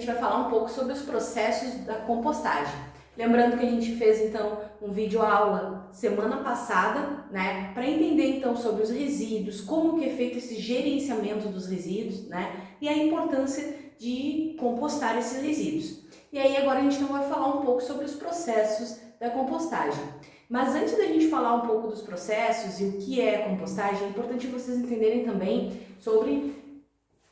gente vai falar um pouco sobre os processos da compostagem. Lembrando que a gente fez então um vídeo aula semana passada, né, para entender então sobre os resíduos, como que é feito esse gerenciamento dos resíduos, né, e a importância de compostar esses resíduos. E aí agora a gente então vai falar um pouco sobre os processos da compostagem. Mas antes da gente falar um pouco dos processos e o que é compostagem, é importante vocês entenderem também sobre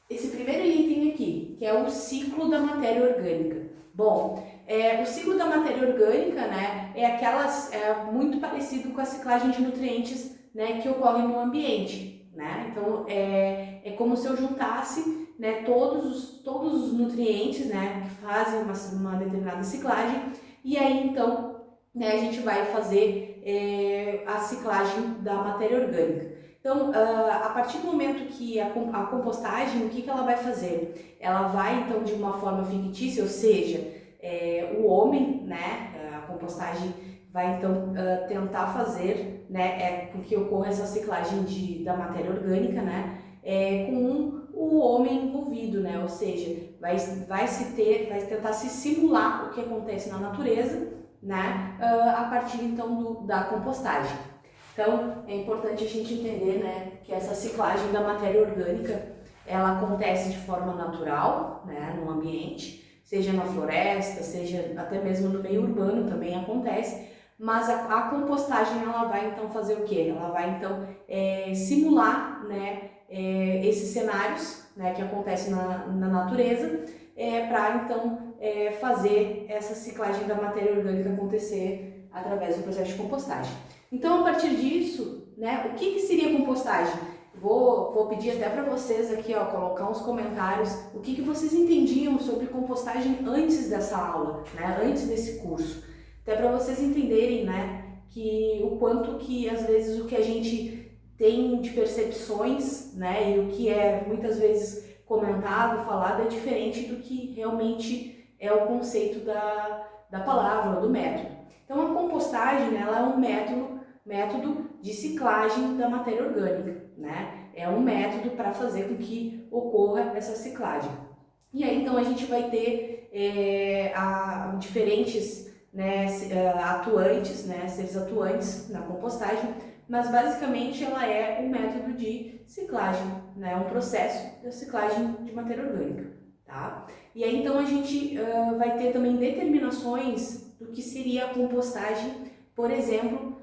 esse primeiro item aqui, que é o ciclo da matéria orgânica. Bom, o ciclo da matéria orgânica, né, é muito parecido com a ciclagem de nutrientes, né, que ocorre no ambiente, né? Então é como se eu juntasse, né, todos os nutrientes, né, que fazem uma determinada ciclagem, e aí então, né, a gente vai fazer a ciclagem da matéria orgânica. Então, a partir do momento que a compostagem, o que ela vai fazer? Ela vai, então, de uma forma fictícia, ou seja, o homem, né, a compostagem vai, então, tentar fazer, né, com que ocorra essa ciclagem da matéria orgânica, né, com o homem envolvido, né, ou seja, vai tentar se simular o que acontece na natureza, né, a partir, então, da compostagem. Então, é importante a gente entender, né, que essa ciclagem da matéria orgânica, ela acontece de forma natural, né, no ambiente, seja na floresta, seja até mesmo no meio urbano também acontece, mas a compostagem, ela vai então fazer o quê? Ela vai então simular, né, esses cenários, né, que acontecem na natureza, para então fazer essa ciclagem da matéria orgânica acontecer através do processo de compostagem. Então, a partir disso, né, o que seria compostagem? Vou pedir até para vocês aqui, ó, colocar uns comentários, o que vocês entendiam sobre compostagem antes dessa aula, né, antes desse curso. Até para vocês entenderem, né, que o quanto que, às vezes, o que a gente tem de percepções, né, e o que é, muitas vezes, comentado, falado, é diferente do que realmente é o conceito da palavra, do método. Então, a compostagem, né, ela é um método de ciclagem da matéria orgânica, né? É um método para fazer com que ocorra essa ciclagem. E aí, então, a gente vai ter diferentes, né, atuantes, né, seres atuantes na compostagem, mas basicamente ela é um método de ciclagem, né, um processo de ciclagem de matéria orgânica, tá? E aí, então, a gente vai ter também determinações do que seria a compostagem, por exemplo,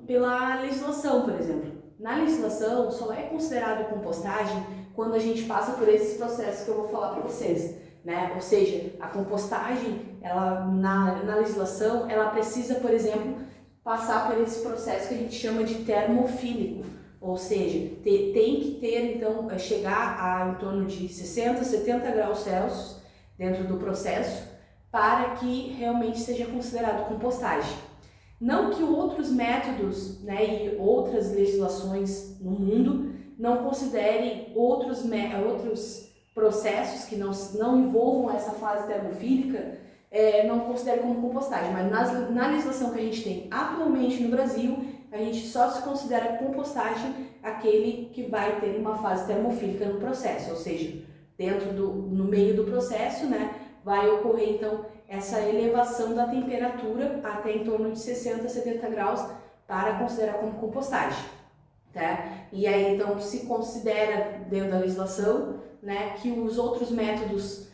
pela legislação, por exemplo. Na legislação, só é considerado compostagem quando a gente passa por esses processos que eu vou falar para vocês, né? Ou seja, a compostagem, ela, na legislação, ela precisa, por exemplo, passar por esse processo que a gente chama de termofílico, ou seja, tem que ter, então, chegar a em torno de 60, 70 graus Celsius dentro do processo para que realmente seja considerado compostagem. Não que outros métodos, né, e outras legislações no mundo não considerem outros processos que não envolvam essa fase termofílica, não considerem como compostagem, mas na legislação que a gente tem atualmente no Brasil, a gente só se considera compostagem aquele que vai ter uma fase termofílica no processo, ou seja, no meio do processo, né, vai ocorrer então essa elevação da temperatura até em torno de 60, 70 graus para considerar como compostagem, tá? E aí então se considera dentro da legislação, né, que os outros métodos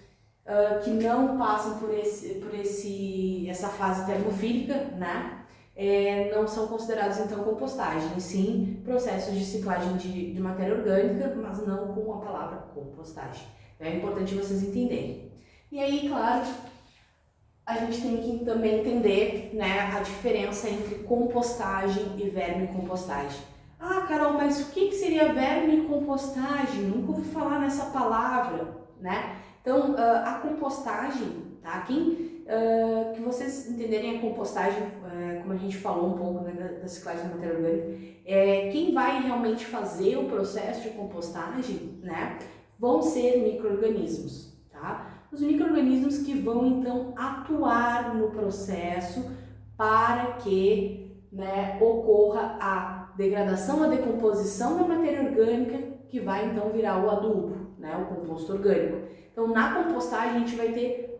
que não passam por essa fase termofílica, né, não são considerados então compostagem, e sim processos de ciclagem de matéria orgânica, mas não com a palavra compostagem. É importante vocês entenderem. E aí, claro, a gente tem que também entender, né, a diferença entre compostagem e vermicompostagem. Ah, Carol, mas o que seria vermicompostagem? Nunca ouvi falar nessa palavra, né? Então, a compostagem, tá? Que vocês entenderem a compostagem, como a gente falou um pouco, né, da ciclagem da matéria orgânica, quem vai realmente fazer o processo de compostagem, né, vão ser micro-organismos, tá? Os micro-organismos que vão então atuar no processo para que, né, ocorra a degradação, a decomposição da matéria orgânica, que vai então virar o adubo, né, o composto orgânico. Então, na compostagem, a gente vai ter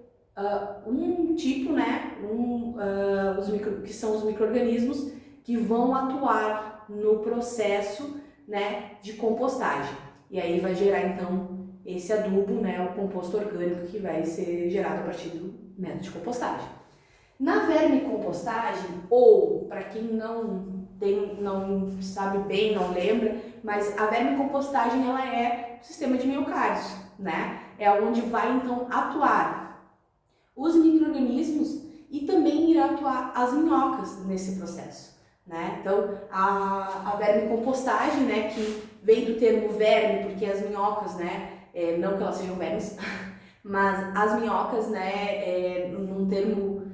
um tipo, né, que são os micro-organismos que vão atuar no processo, né, de compostagem. E aí vai gerar, então, esse adubo, né, o composto orgânico que vai ser gerado a partir do método de compostagem. Na vermicompostagem, ou para quem não sabe bem, não lembra, mas a vermicompostagem ela é o sistema de miocárdios, né? É onde vai então atuar os micro-organismos e também irá atuar as minhocas nesse processo, né? Então a vermicompostagem, né, que vem do termo verme, porque as minhocas, né, não que elas sejam vermes, mas as minhocas, né, num termo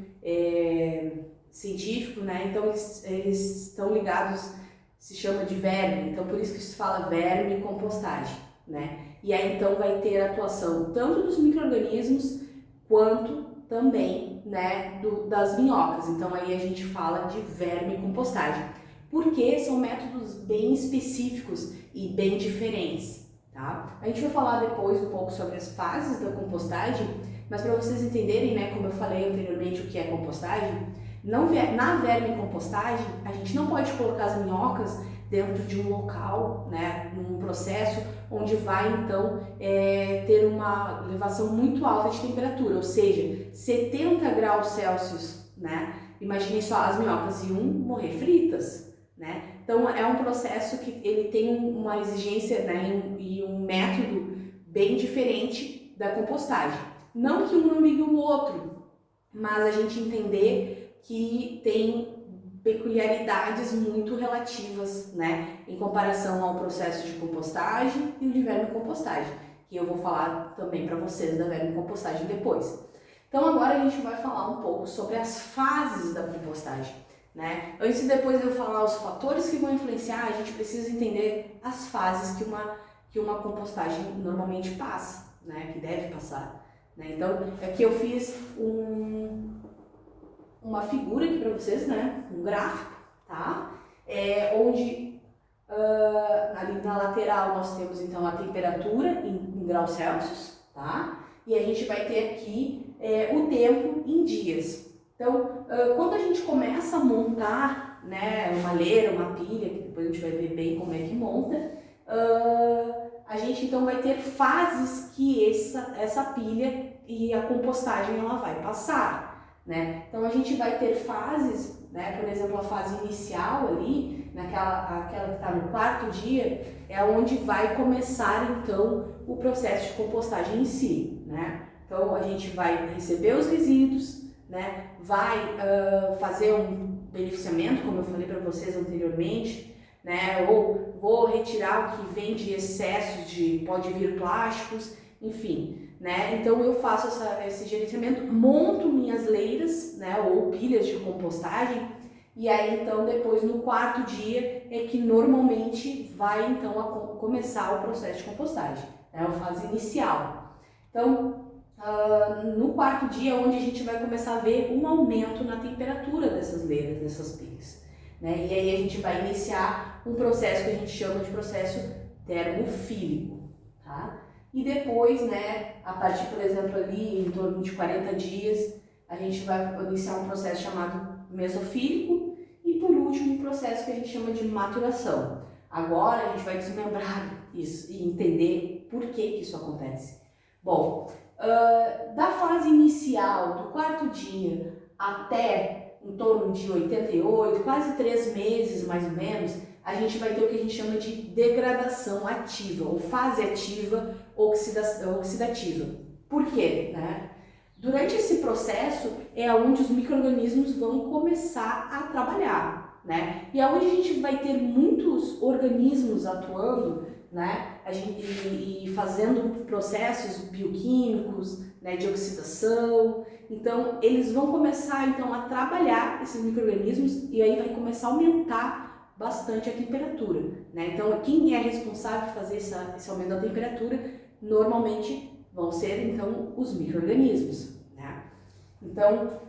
científico, né? Então eles estão ligados, se chama de verme, então por isso que se fala vermicompostagem, né? E aí então vai ter a atuação tanto dos micro-organismos quanto também, né, das minhocas. Então aí a gente fala de vermicompostagem, porque são métodos bem específicos e bem diferentes, tá? A gente vai falar depois um pouco sobre as fases da compostagem, mas para vocês entenderem, né, como eu falei anteriormente, o que é compostagem, na vermicompostagem, a gente não pode colocar as minhocas dentro de um local, né, num processo onde vai então ter uma elevação muito alta de temperatura, ou seja, 70 graus Celsius, né? Imagine só, as minhocas iam morrer fritas, né? Então é um processo que ele tem uma exigência, né, e um método bem diferente da compostagem. Não que um não ligue o outro, mas a gente entender que tem peculiaridades muito relativas, né, em comparação ao processo de compostagem e o de vermicompostagem, que eu vou falar também para vocês da vermicompostagem depois. Então agora a gente vai falar um pouco sobre as fases da compostagem, né? Antes e depois de eu falar os fatores que vão influenciar, a gente precisa entender as fases que uma compostagem normalmente passa, né, que deve passar, né? Então aqui eu fiz uma figura aqui para vocês, né, um gráfico, tá? Onde ali na lateral nós temos então a temperatura em graus Celsius, tá? E a gente vai ter aqui o tempo em dias. Então, quando a gente começa a montar, né, uma leira, uma pilha, que depois a gente vai ver bem como é que monta, a gente então vai ter fases que essa pilha e a compostagem ela vai passar, né? Então a gente vai ter fases, né? Por exemplo, a fase inicial ali, aquela que está no quarto dia, é onde vai começar então o processo de compostagem em si, né? Então a gente vai receber os resíduos, né? Vai fazer um beneficiamento, como eu falei para vocês anteriormente, né? Ou vou retirar o que vem de excessos pode vir plásticos, enfim, né? Então eu faço esse gerenciamento, monto minhas leiras, né, ou pilhas de compostagem, e aí então depois no quarto dia é que normalmente vai então começar o processo de compostagem, é a fase inicial. Então no quarto dia é onde a gente vai começar a ver um aumento na temperatura dessas leiras, dessas pilhas, né? E aí a gente vai iniciar um processo que a gente chama de processo termofílico, tá? E depois, né, a partir, por exemplo, ali em torno de 40 dias, a gente vai iniciar um processo chamado mesofílico e, por último, um processo que a gente chama de maturação. Agora a gente vai desmembrar isso e entender por que isso acontece. Bom, da fase inicial, do quarto dia até em torno de 88, quase 3 meses mais ou menos, a gente vai ter o que a gente chama de degradação ativa, ou fase ativa oxidativa. Por quê? Né? Durante esse processo é onde os micro-organismos vão começar a trabalhar, né? E é onde a gente vai ter muitos organismos atuando, né? E fazendo processos bioquímicos, né, de oxidação. Então, eles vão começar então a trabalhar esses micro-organismos e aí vai começar a aumentar bastante a temperatura, né? Então, quem é responsável por fazer esse aumento da temperatura normalmente vão ser então os micro-organismos, né? Então,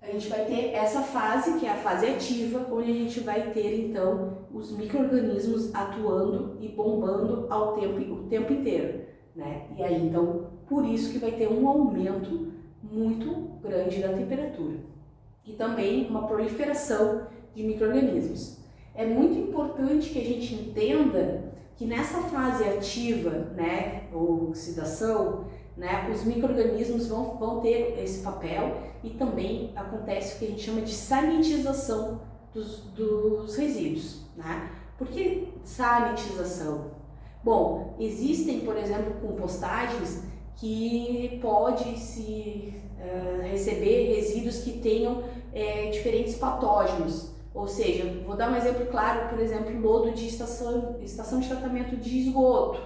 a gente vai ter essa fase que é a fase ativa, onde a gente vai ter então os micro-organismos atuando e bombando o tempo inteiro, né? E aí, então, por isso que vai ter um aumento muito grande da temperatura. E também uma proliferação de micro-organismos. É muito importante que a gente entenda que nessa fase ativa, né, ou oxidação, né, os micro-organismos vão ter esse papel e também acontece o que a gente chama de sanitização dos resíduos, né? Por que sanitização? Bom, existem, por exemplo, compostagens que pode-se receber resíduos que tenham diferentes patógenos. Ou seja, vou dar um exemplo claro, por exemplo, lodo de estação de tratamento de esgoto,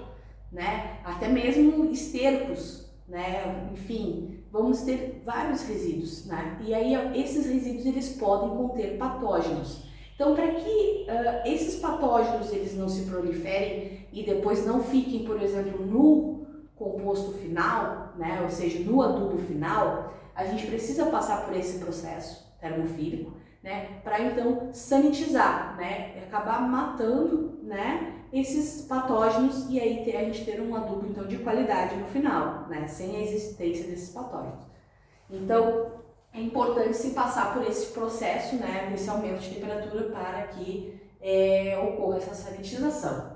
né? Até mesmo estercos, né? Enfim, vamos ter vários resíduos, né? E aí esses resíduos eles podem conter patógenos. Então, para que esses patógenos eles não se proliferem e depois não fiquem, por exemplo, no composto final, né? Ou seja, no adubo final, a gente precisa passar por esse processo termofílico, né, para então sanitizar, né, acabar matando, né, esses patógenos e aí a gente ter um adubo então de qualidade no final, né, sem a existência desses patógenos. Então é importante se passar por esse processo, né, desse aumento de temperatura para que ocorra essa sanitização.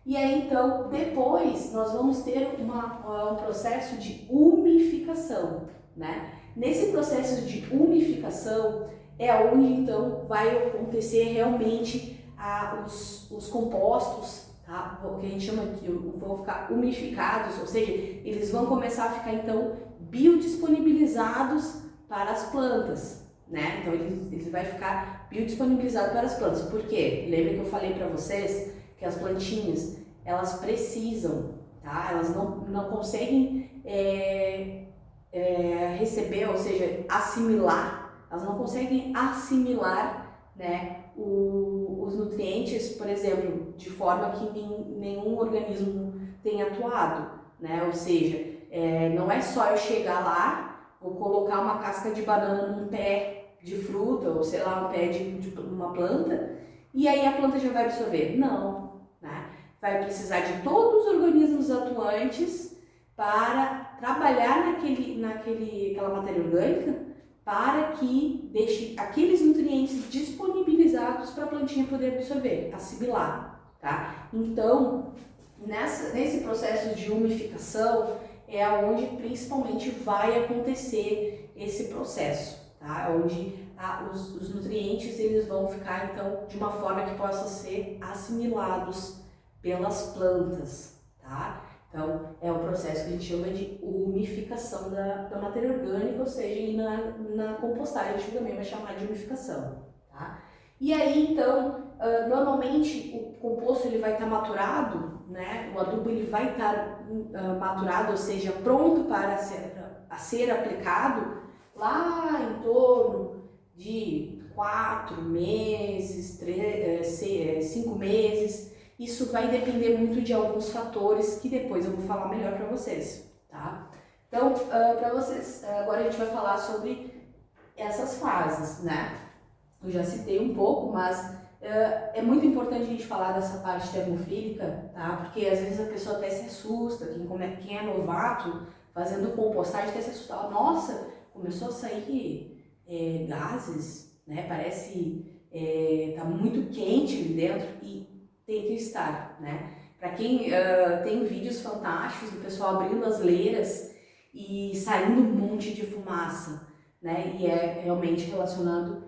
E aí então depois nós vamos ter um processo de umificação, né? Nesse processo de umificação é onde então vai acontecer realmente os compostos, tá? O que a gente chama de vão ficar umificados, ou seja, eles vão começar a ficar então biodisponibilizados para as plantas, né? Então ele vai ficar biodisponibilizado para as plantas. Por quê? Lembra que eu falei para vocês que as plantinhas elas precisam, tá? Elas não conseguem receber, ou seja, assimilar, elas não conseguem assimilar, né, os nutrientes, por exemplo, de forma que nenhum organismo tenha atuado, né? Ou seja, não é só eu chegar lá, vou colocar uma casca de banana num pé de fruta, ou sei lá, um pé de uma planta, e aí a planta já vai absorver. Não, né? Vai precisar de todos os organismos atuantes para trabalhar naquela matéria orgânica para que deixe aqueles nutrientes disponibilizados para a plantinha poder absorver, assimilar, tá? Então, nesse processo de umificação é onde principalmente vai acontecer esse processo, tá? Onde os nutrientes eles vão ficar então de uma forma que possa ser assimilados pelas plantas, tá? Então, é o processo que a gente chama de umificação da matéria orgânica, ou seja, e na compostagem a gente também vai chamar de umificação, tá? E aí, então, normalmente o composto ele vai estar maturado, né? O adubo ele vai estar maturado, ou seja, pronto para ser aplicado lá em torno de 4 meses, 5 meses. Isso vai depender muito de alguns fatores que depois eu vou falar melhor para vocês, tá? Então, para vocês, agora a gente vai falar sobre essas fases, né? Eu já citei um pouco, mas é muito importante a gente falar dessa parte termofílica, tá? Porque às vezes a pessoa até se assusta, quem é novato fazendo compostagem até se assusta. Nossa, começou a sair gases, né? Parece tá muito quente ali dentro e tem que estar, né? Para quem tem vídeos fantásticos do pessoal abrindo as leiras e saindo um monte de fumaça, né? E é realmente relacionado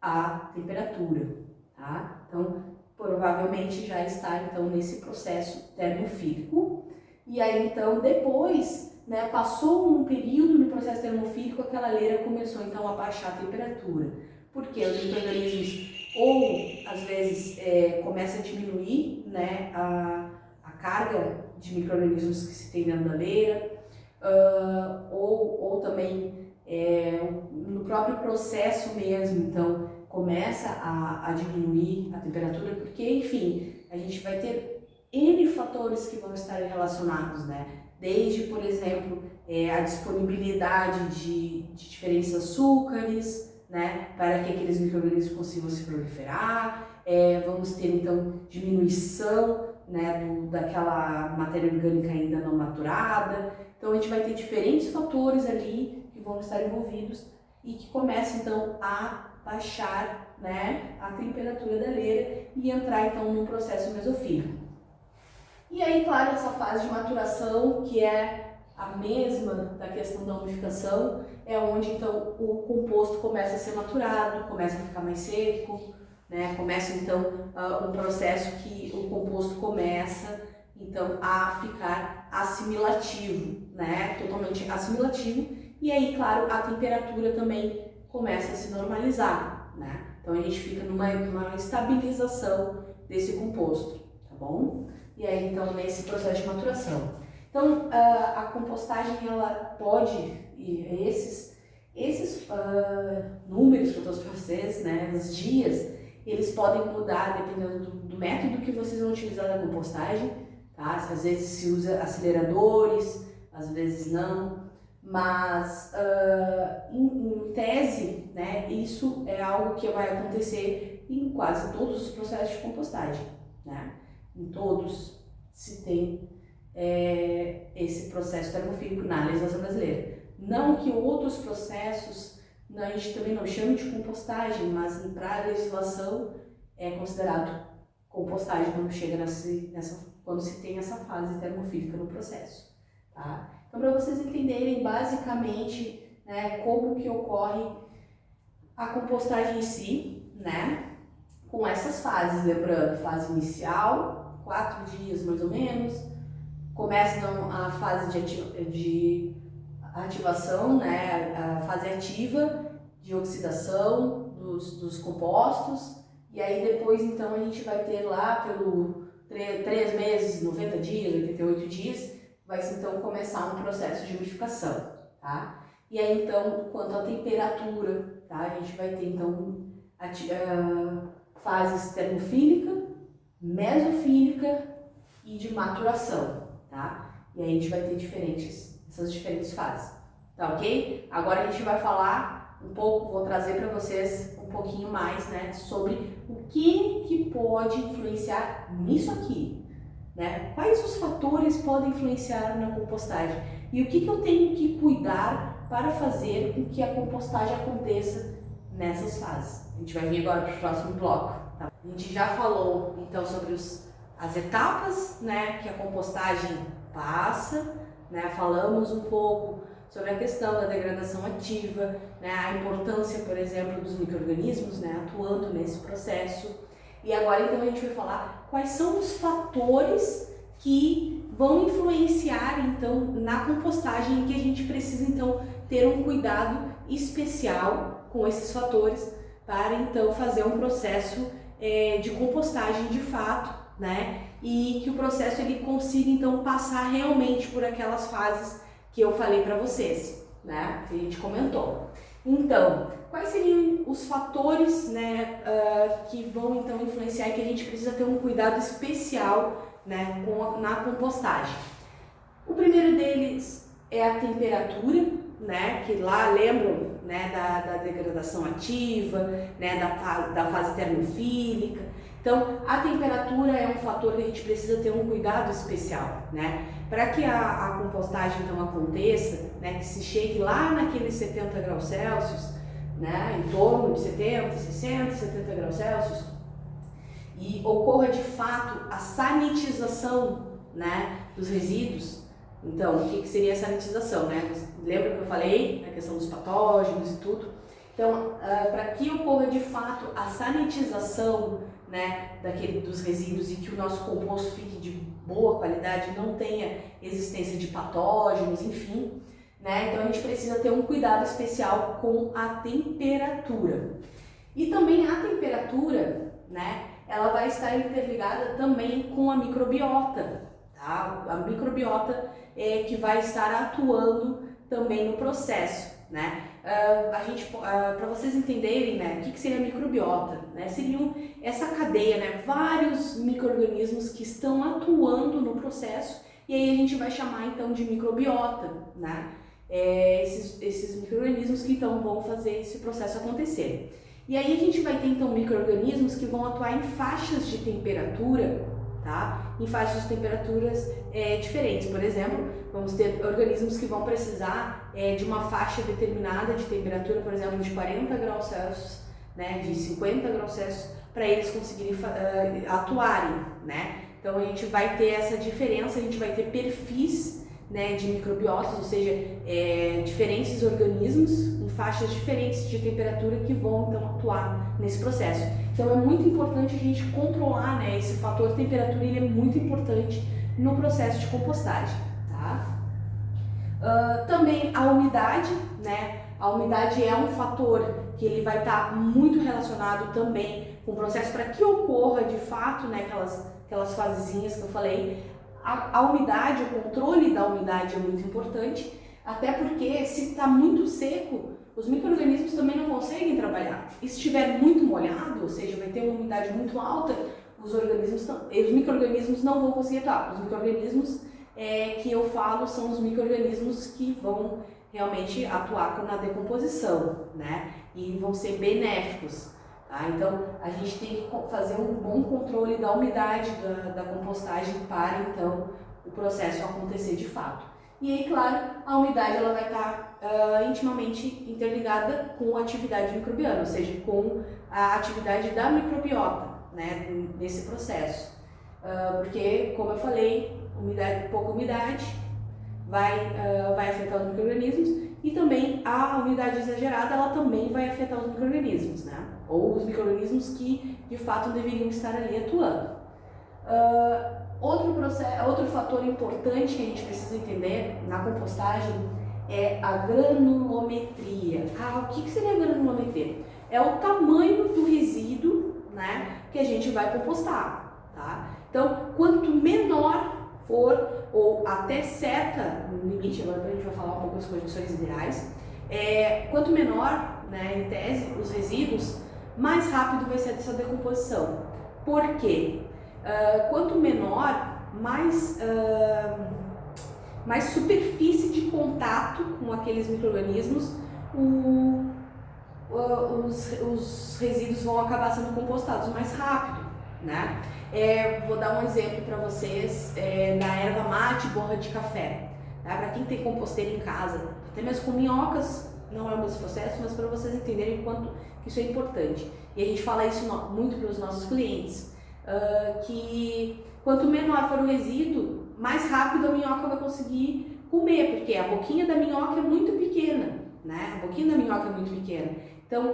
à temperatura, tá? Então, provavelmente já está então nesse processo termofílico. E aí então depois, né, passou um período no processo termofílico, aquela leira começou então a baixar a temperatura. Porque os micro-organismos ou às vezes começa a diminuir, né, a carga de micro-organismos que se tem dentro da leira, ou também no próprio processo mesmo, então começa a diminuir a temperatura, porque enfim, a gente vai ter N fatores que vão estar relacionados, né? Desde, por exemplo, a disponibilidade de diferentes açúcares, né, para que aqueles micro-organismos consigam se proliferar, vamos ter então diminuição, né, daquela matéria orgânica ainda não maturada. Então a gente vai ter diferentes fatores ali que vão estar envolvidos e que começam então a baixar, né, a temperatura da leira e entrar então num processo mesofílico. E aí, claro, essa fase de maturação, que é a mesma da questão da umificação, é onde então o composto começa a ser maturado, começa a ficar mais seco, né? Começa então um processo que o composto começa então a ficar assimilativo, né? Totalmente assimilativo. E aí, claro, a temperatura também começa a se normalizar, né? Então a gente fica numa estabilização desse composto, tá bom? E aí então nesse processo de maturação. Então a compostagem ela pode, e esses números que eu trouxe para vocês, né, os dias, eles podem mudar dependendo do método que vocês vão utilizar na compostagem, tá? Às vezes se usa aceleradores, às vezes não, mas em tese, né, isso é algo que vai acontecer em quase todos os processos de compostagem, né? Em todos se tem esse processo termofílico na legislação brasileira. Não que outros processos a gente também não chame de compostagem, mas para a legislação é considerado compostagem quando chega quando se tem essa fase termofílica no processo, tá? Então, para vocês entenderem basicamente, né, como que ocorre a compostagem em si, né, com essas fases, lembrando, fase inicial, 4 dias mais ou menos, começa então a fase de ativação, né, a fase ativa de oxidação dos compostos, e aí depois então a gente vai ter lá pelo 3 meses, 90 dias, 88 dias, vai então começar um processo de umificação, tá? E aí então, quanto à temperatura, tá, a gente vai ter então fases termofílica, mesofílica e de maturação, tá? E aí a gente vai ter essas diferentes fases, tá ok? Agora a gente vai falar um pouco, vou trazer para vocês um pouquinho mais, né, sobre o que pode influenciar nisso aqui, né? Quais os fatores podem influenciar na compostagem e o que eu tenho que cuidar para fazer com que a compostagem aconteça nessas fases. A gente vai vir agora para o próximo bloco, tá? A gente já falou então sobre as etapas, né, que a compostagem passa, né? Falamos um pouco sobre a questão da degradação ativa, né, a importância, por exemplo, dos micro-organismos, né, atuando nesse processo. E agora então a gente vai falar quais são os fatores que vão influenciar então na compostagem e que a gente precisa então ter um cuidado especial com esses fatores para então fazer um processo de compostagem de fato, né? E que o processo ele consiga então passar realmente por aquelas fases que eu falei para vocês, né? Que a gente comentou. Então, quais seriam os fatores, né, que vão então influenciar e que a gente precisa ter um cuidado especial, né, na compostagem? O primeiro deles é a temperatura, né, que lá lembram, né, da degradação ativa, né, da fase termofílica. Então, a temperatura é um fator que a gente precisa ter um cuidado especial, né? Para que a compostagem então aconteça, né, que se chegue lá naqueles 70 graus Celsius, né, em torno de 70, 60, 70 graus Celsius, e ocorra de fato a sanitização, né, dos resíduos. Então, o que seria a sanitização, né? Lembra que eu falei a questão dos patógenos e tudo? Então, para que ocorra de fato a sanitização, né, dos resíduos e que o nosso composto fique de boa qualidade, não tenha existência de patógenos, enfim, né? Então a gente precisa ter um cuidado especial com a temperatura. E também a temperatura, né, ela vai estar interligada também com a microbiota, tá? A microbiota que vai estar atuando também no processo, né? Para vocês entenderem, né, o que seria a microbiota, né? Seriam essa cadeia, né, vários micro-organismos que estão atuando no processo, e aí a gente vai chamar então de microbiota, né? Esses micro-organismos que então vão fazer esse processo acontecer. E aí a gente vai ter então micro-organismos que vão atuar em faixas de temperatura, tá? tá? Em faixas de temperaturas diferentes. Por exemplo, vamos ter organismos que vão precisar de uma faixa determinada de temperatura, por exemplo, de 40 graus Celsius, né, de 50 graus Celsius, para eles conseguirem atuarem, né? Então a gente vai ter essa diferença, a gente vai ter perfis, né, de microbiotas, ou seja, diferentes organismos em faixas diferentes de temperatura que vão então atuar nesse processo. Então é muito importante a gente controlar, né, esse fator temperatura, ele é muito importante no processo de compostagem, tá? Também a umidade, né? A umidade é um fator que ele vai estar muito relacionado também com o processo para que ocorra de fato, né, aquelas fasezinhas que eu falei. A umidade, o controle da umidade é muito importante, até porque se está muito seco, os micro-organismos também não conseguem trabalhar. E se estiver muito molhado, ou seja, vai ter uma umidade muito alta, os micro-organismos não vão conseguir atuar. Os micro-organismos que eu falo são os micro-organismos que vão realmente atuar na decomposição, né? E vão ser benéficos. Tá? Então, a gente tem que fazer um bom controle da umidade da compostagem para, então, o processo acontecer de fato. E aí, claro, a umidade ela vai estar intimamente interligada com a atividade microbiana, ou seja, com a atividade da microbiota, né, nesse processo. Porque, como eu falei, pouca umidade vai afetar os micro-organismos, e também a umidade exagerada ela também vai afetar os micro-organismos, né? Ou os micro-organismos que de fato deveriam estar ali atuando. Outro fator importante que a gente precisa entender na compostagem é a granulometria. O que seria a granulometria? É o tamanho do resíduo, né, que a gente vai compostar, tá? Então, quanto menor for, ou até certa limite, agora a gente vai falar um pouco das condições ideais, quanto menor, né, em tese, os resíduos, mais rápido vai ser essa decomposição. Por quê? Quanto menor, mais superfície de contato com aqueles micro-organismos, os resíduos vão acabar sendo compostados mais rápido, né? Vou dar um exemplo para vocês da erva mate, borra de café. Tá? Para quem tem composteira em casa, até mesmo com minhocas, não é o mesmo processo, mas para vocês entenderem o quanto isso é importante. E a gente fala isso muito para os nossos clientes, que quanto menor for o resíduo, mais rápido a minhoca vai conseguir comer, porque a boquinha da minhoca é muito pequena, né? A boquinha da minhoca é muito pequena. Então,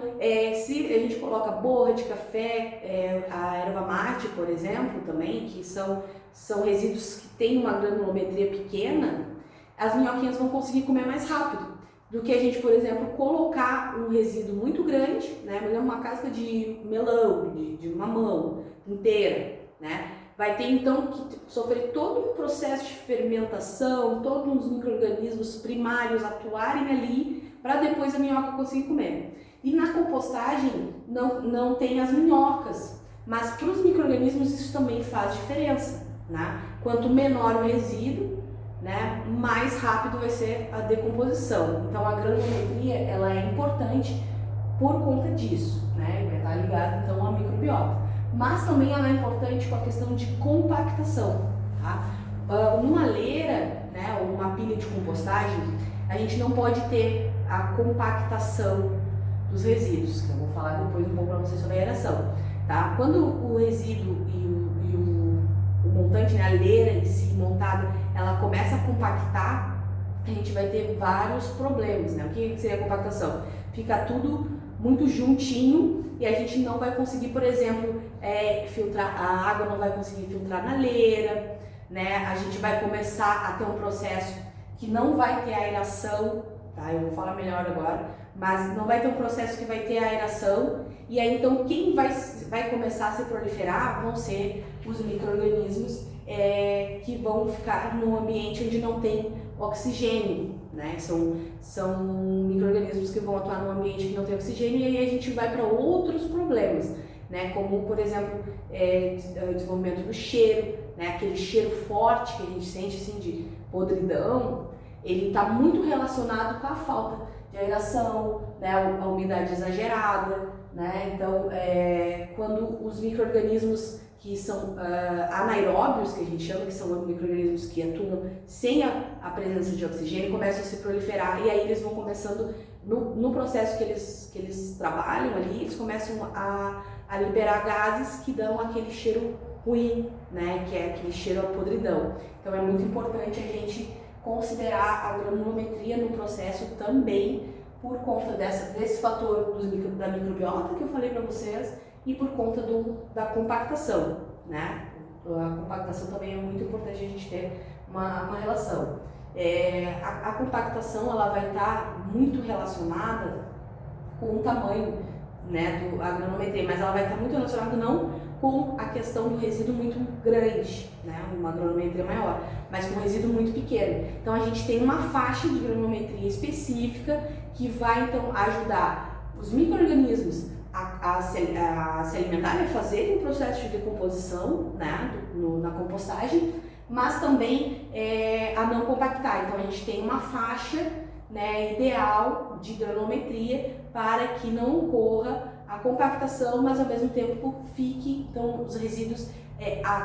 se a gente coloca borra de café, a erva mate, por exemplo, também, que são resíduos que têm uma granulometria pequena, as minhoquinhas vão conseguir comer mais rápido do que a gente, por exemplo, colocar um resíduo muito grande, né, por exemplo, uma casca de melão, de mamão inteira, né, vai ter então que sofrer todo um processo de fermentação, todos os micro-organismos primários atuarem ali para depois a minhoca conseguir comer. E na compostagem não tem as minhocas, mas para os micro-organismos isso também faz diferença, né? Quanto menor o resíduo, né, mais rápido vai ser a decomposição. Então a granulometria ela é importante por conta disso, né? Vai estar ligado então à microbiota. Mas também ela é importante com a questão de compactação, tá? Numa leira, né, ou uma pilha de compostagem, a gente não pode ter a compactação dos resíduos, que eu vou falar depois um pouco para vocês sobre a aeração, tá? Quando o resíduo e o montante, né, a leira em si montada, ela começa a compactar, a gente vai ter vários problemas, né? O que seria a compactação? Fica tudo muito juntinho e a gente não vai conseguir, por exemplo, filtrar, a água não vai conseguir filtrar na leira, né? A gente vai começar a ter um processo que não vai ter aeração, tá? Eu vou falar melhor agora. Mas não vai ter um processo que vai ter aeração, e aí então quem vai começar a se proliferar vão ser os micro-organismos que vão ficar num ambiente onde não tem oxigênio, né? São micro-organismos que vão atuar num ambiente que não tem oxigênio, e aí a gente vai para outros problemas, né? Como, por exemplo, o desenvolvimento do cheiro, né? Aquele cheiro forte que a gente sente assim, de podridão, ele está muito relacionado com a falta de aeração, né, a umidade exagerada, né? Então, quando os micro-organismos que são anaeróbios, que a gente chama, que são micro-organismos que atuam sem a presença de oxigênio, começam a se proliferar e aí eles vão começando, no processo que eles trabalham ali, eles começam a liberar gases que dão aquele cheiro ruim, né, que é aquele cheiro à podridão. Então é muito importante a gente considerar a granulometria no processo também por conta desse fator da microbiota que eu falei para vocês e por conta da compactação, né? A compactação também é muito importante a gente ter uma relação. A compactação ela vai estar muito relacionada com o tamanho, né, da granulometria, mas ela vai estar muito relacionada não com a questão do resíduo muito grande, né, uma granulometria maior, mas com um resíduo muito pequeno. Então a gente tem uma faixa de granulometria específica que vai então ajudar os micro-organismos a se alimentarem, a fazerem o processo de decomposição, né, na compostagem, mas também a não compactar. Então a gente tem uma faixa, né, ideal de granulometria para que não ocorra a compactação, mas ao mesmo tempo fique então os resíduos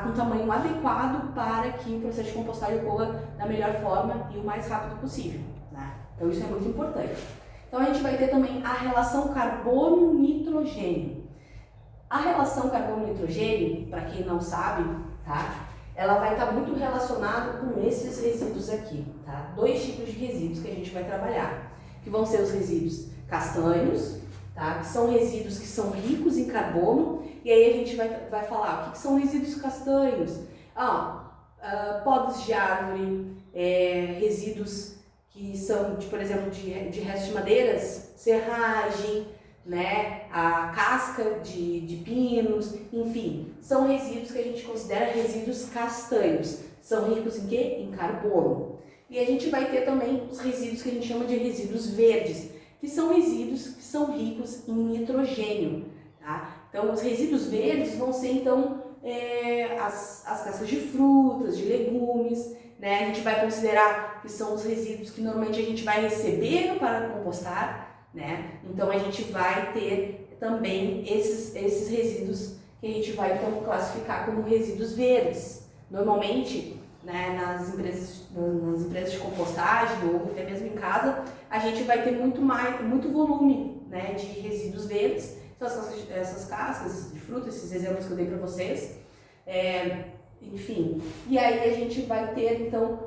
com tamanho adequado para que o processo de compostagem ocorra da melhor forma e o mais rápido possível, né? Então isso é muito importante. Então a gente vai ter também a relação carbono-nitrogênio. A relação carbono-nitrogênio, para quem não sabe, tá? Ela vai estar muito relacionada com esses resíduos aqui, tá? 2 tipos de resíduos que a gente vai trabalhar, que vão ser os resíduos castanhos, tá? Que são resíduos que são ricos em carbono, e aí a gente vai falar o que são resíduos castanhos. Podas de árvore, resíduos que são, por exemplo, de restos de madeiras, serragem, né, a casca de pinos, enfim, são resíduos que a gente considera resíduos castanhos. São ricos em quê? Em carbono. E a gente vai ter também os resíduos que a gente chama de resíduos verdes, que são resíduos que são ricos em nitrogênio, tá? Então, os resíduos verdes vão ser, então, as cascas de frutas, de legumes, né? A gente vai considerar que são os resíduos que normalmente a gente vai receber para compostar, né? Então, a gente vai ter também esses resíduos que a gente vai, então, classificar como resíduos verdes. Normalmente, né, nas empresas de compostagem ou até mesmo em casa, a gente vai ter muito volume, né, de resíduos verdes, essas cascas de fruta, esses exemplos que eu dei para vocês, enfim. E aí a gente vai ter, então,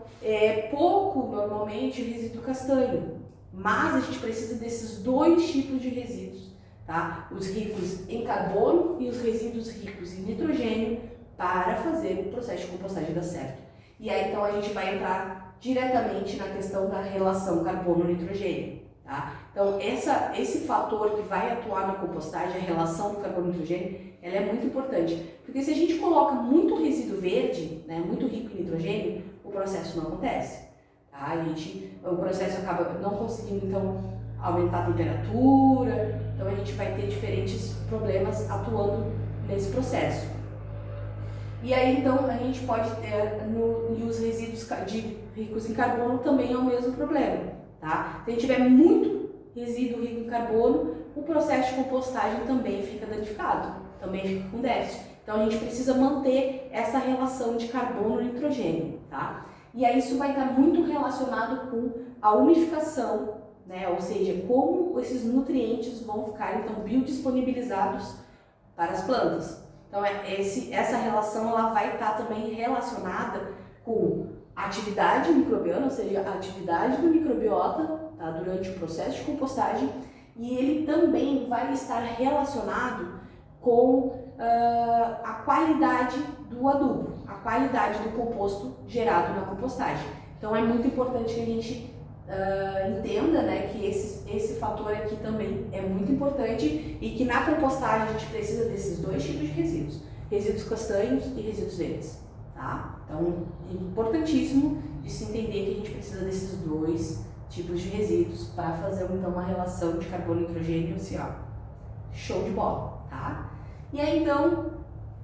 pouco, normalmente, resíduo castanho, mas a gente precisa desses 2 tipos de resíduos, tá? Os ricos em carbono e os resíduos ricos em nitrogênio para fazer o processo de compostagem dar certo. E aí, então, a gente vai entrar diretamente na questão da relação carbono-nitrogênio, tá? Então, esse fator que vai atuar na compostagem, a relação do carbono-nitrogênio, ela é muito importante. Porque se a gente coloca muito resíduo verde, né, muito rico em nitrogênio, o processo não acontece, tá? O processo acaba não conseguindo, então, aumentar a temperatura, então a gente vai ter diferentes problemas atuando nesse processo. E aí, então, a gente pode ter, e os resíduos ricos em carbono também é o mesmo problema, tá? Se a gente tiver muito resíduo rico em carbono, o processo de compostagem também fica danificado, também fica com déficit. Então, a gente precisa manter essa relação de carbono e nitrogênio, tá? E aí, isso vai estar muito relacionado com a umificação, né? Ou seja, como esses nutrientes vão ficar, então, biodisponibilizados para as plantas. Então, essa relação ela vai estar também relacionada com a atividade microbiana, ou seja, a atividade do microbiota, tá, durante o processo de compostagem, e ele também vai estar relacionado com a qualidade do adubo, a qualidade do composto gerado na compostagem. Então, é muito importante que a gente entenda, né, que esse fator aqui também é muito importante e que na compostagem a gente precisa desses 2 tipos de resíduos, resíduos castanhos e resíduos verdes, tá? Então é importantíssimo de se entender que a gente precisa desses 2 tipos de resíduos para fazer então uma relação de carbono e nitrogênio assim, ó, show de bola, tá? E aí então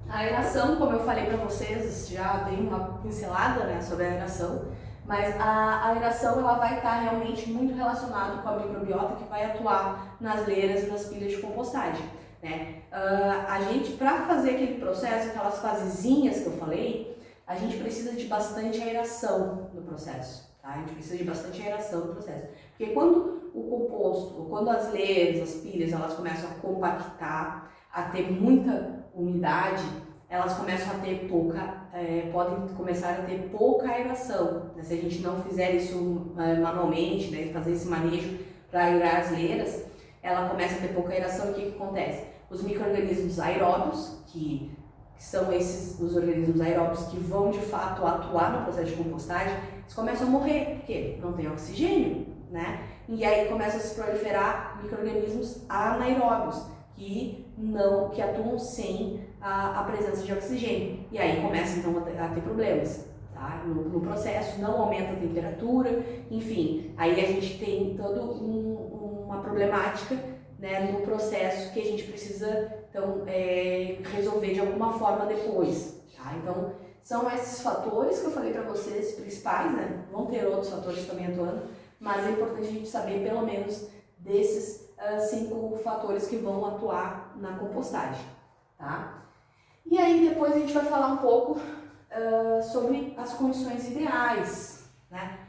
a aeração, como eu falei para vocês, já dei uma pincelada, né, sobre a aeração. Mas a aeração ela vai estar realmente muito relacionada com a microbiota que vai atuar nas leiras e nas pilhas de compostagem. né? A gente, para fazer aquele processo, aquelas fasezinhas que eu falei, a gente precisa de bastante aeração no processo, tá? A gente precisa de bastante aeração no processo. Porque quando o composto, quando as leiras, as pilhas, elas começam a compactar, a ter muita umidade, elas começam a ter podem começar a ter pouca aeração, né? Se a gente não fizer isso manualmente, né, fazer esse manejo para aerar as leiras, ela começa a ter pouca aeração. E o que acontece? Os micro-organismos aeróbios, que são os organismos aeróbios que vão de fato atuar no processo de compostagem, eles começam a morrer, porque não tem oxigênio, né? E aí começam a se proliferar micro-organismos anaeróbios, que atuam sem a presença de oxigênio. E aí começa então a ter problemas, tá? No processo, não aumenta a temperatura, enfim, aí a gente tem toda uma problemática, né, no processo que a gente precisa então resolver de alguma forma depois, tá? Então são esses fatores que eu falei para vocês principais, né? Vão ter outros fatores também atuando, mas é importante a gente saber pelo menos desses 5 fatores que vão atuar na compostagem, tá? E aí depois a gente vai falar um pouco sobre as condições ideais, né?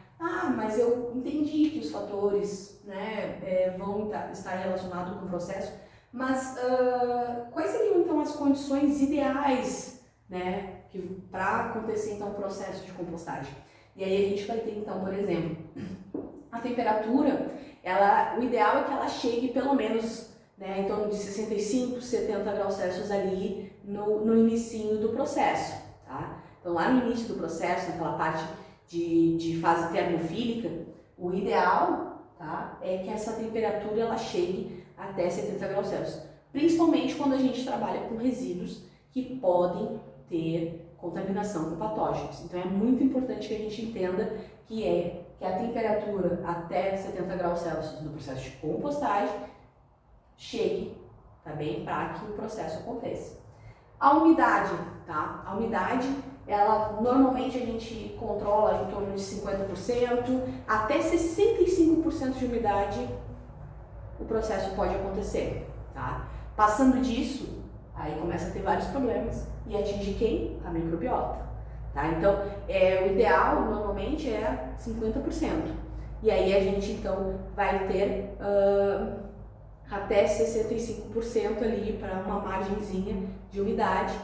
Mas eu entendi que os fatores, né, vão estar relacionados com o processo, mas quais seriam então as condições ideais, né, para acontecer então o processo de compostagem? E aí a gente vai ter então, por exemplo, a temperatura, o ideal é que ela chegue pelo menos, né, em torno de 65, 70 graus Celsius ali no inicinho do processo, tá? Então lá no início do processo, naquela parte de fase termofílica, o ideal, tá, é que essa temperatura ela chegue até 70 graus Celsius, principalmente quando a gente trabalha com resíduos que podem ter contaminação com patógenos. Então é muito importante que a gente entenda que a temperatura até 70 graus Celsius no processo de compostagem chegue, tá bem, para que o processo aconteça. A umidade, tá? A umidade, ela normalmente a gente controla em torno de 50%, até 65% de umidade o processo pode acontecer, tá? Passando disso, aí começa a ter vários problemas e atinge quem? A microbiota, tá? Então, o ideal normalmente é 50%. E aí a gente então vai ter até 65% ali para uma margenzinha de umidade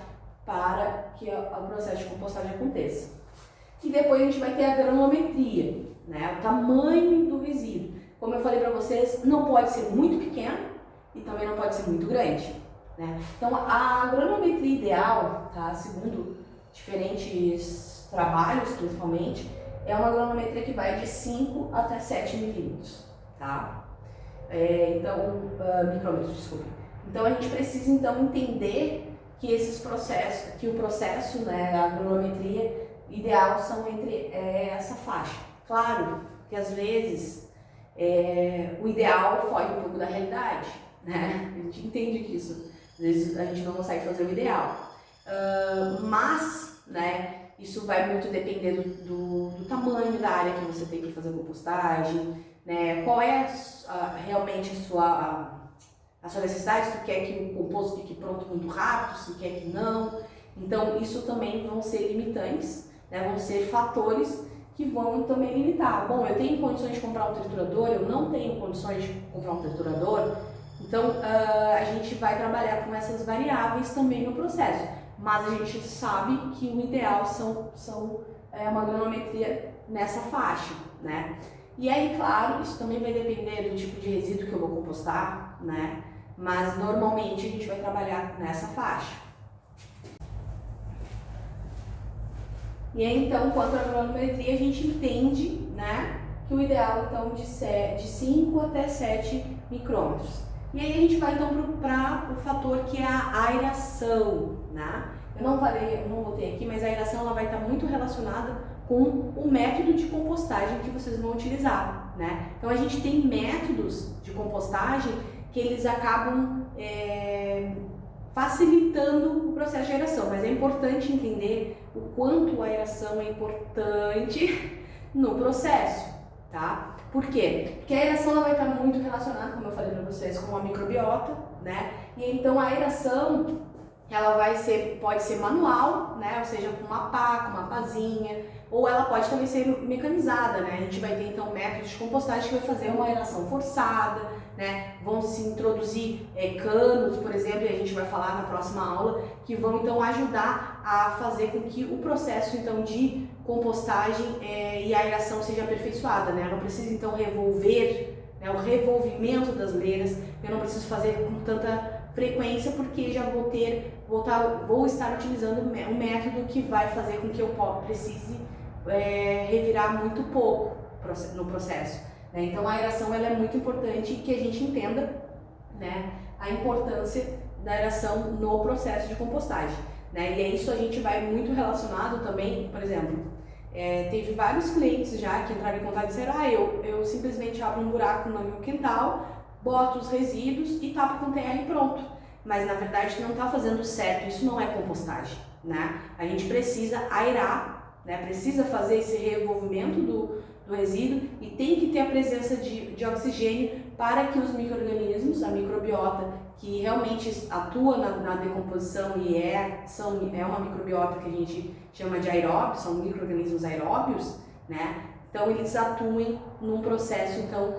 para que o processo de compostagem aconteça. E depois a gente vai ter a granulometria, né? O tamanho do resíduo. Como eu falei para vocês, não pode ser muito pequeno e também não pode ser muito grande, né? Então a granulometria ideal, tá? Segundo diferentes trabalhos principalmente, é uma granulometria que vai de 5 até 7 milímetros, tá? Micrômetros, desculpa. Então a gente precisa então entender que o processo, né, a granulometria ideal são entre essa faixa. Claro que às vezes o ideal foge um pouco da realidade, né? A gente entende que isso, às vezes a gente não consegue fazer o ideal, mas, né, isso vai muito depender do tamanho da área que você tem que fazer a compostagem, né? Qual é realmente a sua necessidade, se tu quer que o composto fique pronto muito rápido, se tu quer que não. Então isso também vão ser limitantes, né? Vão ser fatores que vão também limitar. Bom, eu tenho condições de comprar um triturador, eu não tenho condições de comprar um triturador, então a gente vai trabalhar com essas variáveis também no processo, mas a gente sabe que o ideal são uma granulometria nessa faixa, né? E aí, claro, isso também vai depender do tipo de resíduo que eu vou compostar, né? Mas normalmente a gente vai trabalhar nessa faixa. E aí, então, quanto à granulometria, a gente entende, né, que o ideal então de 5 até 7 micrômetros. E aí a gente vai então para o fator que é a aeração, né? Eu não botei aqui, mas a aeração ela vai estar muito relacionada com o método de compostagem que vocês vão utilizar, né? Então a gente tem métodos de compostagem que eles acabam facilitando o processo de aeração, mas é importante entender o quanto a aeração é importante no processo, tá? Por quê? Porque a aeração ela vai estar muito relacionada, como eu falei para vocês, com a microbiota, né? E então a aeração, ela pode ser manual, né? Ou seja, com uma pá, com uma pazinha, ou ela pode também ser mecanizada, né? A gente vai ter então métodos de compostagem que vai fazer uma aeração forçada, né? Vão se introduzir canos, por exemplo, e a gente vai falar na próxima aula, que vão então ajudar a fazer com que o processo então de compostagem e a aeração seja aperfeiçoada, né? Eu não preciso então revolver, né, o revolvimento das leiras, eu não preciso fazer com tanta frequência, porque já vou estar utilizando um método que vai fazer com que eu precise revirar muito pouco no processo, né? Então a aeração ela é muito importante, que a gente entenda, né, a importância da aeração no processo de compostagem, né? E é isso, a gente vai muito relacionado também, por exemplo, teve vários clientes já que entraram em contato e disseram, eu simplesmente abro um buraco no meu quintal, boto os resíduos e tapo com terra e pronto. Mas na verdade não está fazendo certo, isso não é compostagem, né? A gente precisa aerar, né? Precisa fazer esse revolvimento do resíduo e tem que ter a presença de oxigênio para que os micro-organismos, a microbiota, que realmente atua na decomposição e é uma microbiota que a gente chama de aeróbios, são micro-organismos aeróbios, né? Então eles atuem num processo então